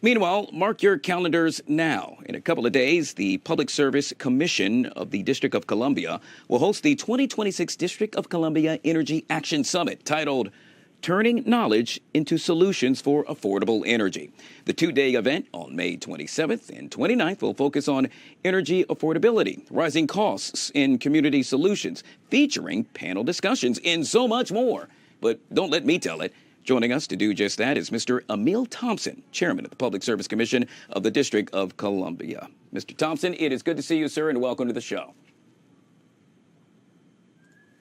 Meanwhile, mark your calendars now. In a couple of days, the Public Service Commission of the District of Columbia will host the 2026 District of Columbia Energy Action Summit titled Turning Knowledge into Solutions for Affordable Energy. The two-day event on May 27th and 29th will focus on energy affordability, rising costs in community solutions, featuring panel discussions and so much more. But don't let me tell it. Joining us to do just that is Mr. Emile Thompson, Chairman of the Public Service Commission of the District of Columbia. Mr. Thompson, it is good to see you, sir, and welcome to the show.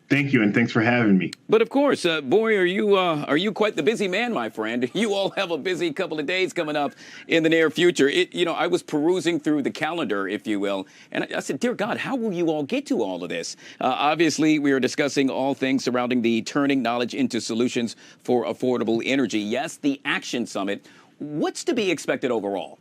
Thank you, and thanks for having me. But of course, boy, are you quite the busy man, my friend. You all have a busy couple of days coming up in the near future. I was perusing through the calendar, if you will, and I said, dear God, how will you all get to all of this? Obviously, we are discussing all things surrounding the Turning Knowledge into Solutions for Affordable Energy. Yes, the Action Summit. What's to be expected overall?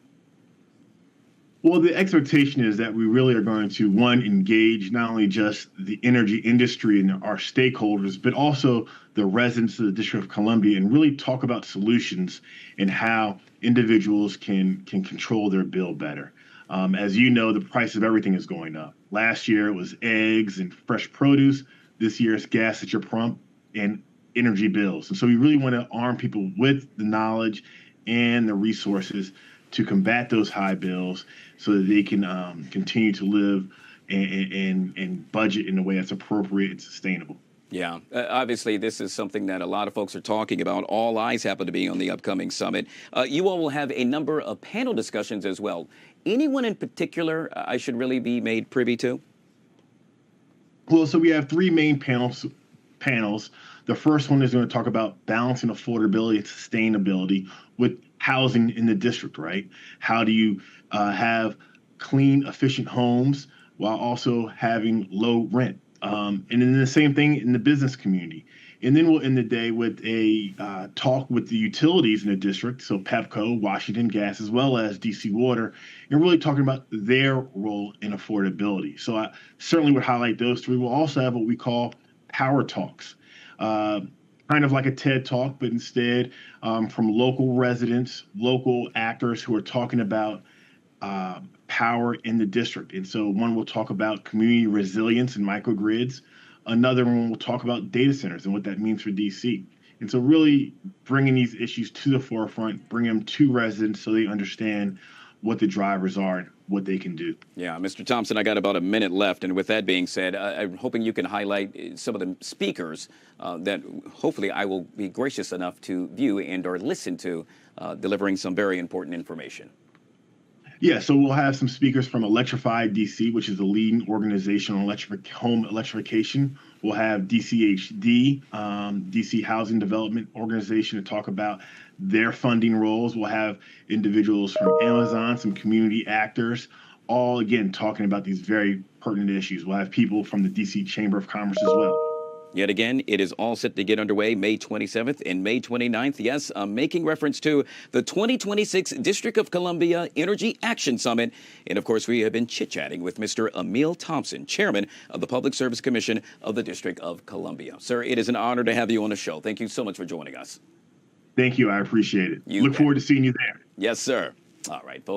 Well, the expectation is that we really are going to, one, engage not only just the energy industry and our stakeholders, but also the residents of the District of Columbia and really talk about solutions and how individuals can control their bill better. As you know, the price of everything is going up. Last year, it was eggs and fresh produce. This year, it's gas at your pump and energy bills. And so we really want to arm people with the knowledge and the resources to combat those high bills so that they can continue to live and budget in a way that's appropriate and sustainable. Yeah, obviously, this is something that a lot of folks are talking about. All eyes happen to be on the upcoming summit. You all will have a number of panel discussions as well. Anyone in particular I should really be made privy to? Well, so we have three main panels. The first one is going to talk about balancing affordability and sustainability with housing in the district, right? How do you have clean, efficient homes while also having low rent? And then the same thing in the business community. And then we'll end the day with a talk with the utilities in the district, so Pepco, Washington Gas, as well as DC Water, and really talking about their role in affordability. So I certainly would highlight those three. We'll also have what we call power talks. Kind of like a TED Talk, but instead from local residents, local actors who are talking about power in the district. And so one will talk about community resilience and microgrids. Another one will talk about data centers and what that means for DC. And so really bringing these issues to the forefront, bring them to residents so they understand what the drivers are and what they can do. Yeah, Mr. Thompson, I got about a minute left. And with that being said, I'm hoping you can highlight some of the speakers that hopefully I will be gracious enough to view and or listen to, delivering some very important information. Yeah, so we'll have some speakers from Electrified DC, which is the leading organization on home electrification. We'll have DCHD, DC Housing Development Organization, to talk about their funding roles. We'll have individuals from Amazon, some community actors, all, again, talking about these very pertinent issues. We'll have people from the DC Chamber of Commerce as well. Yet again, it is all set to get underway May 27th and May 29th. Yes, I'm making reference to the 2026 District of Columbia Energy Action Summit. And of course, we have been chit-chatting with Mr. Emile Thompson, Chairman of the Public Service Commission of the District of Columbia. Sir, it is an honor to have you on the show. Thank you so much for joining us. Thank you. I appreciate it. Look forward to seeing you there. Yes, sir. All right, folks.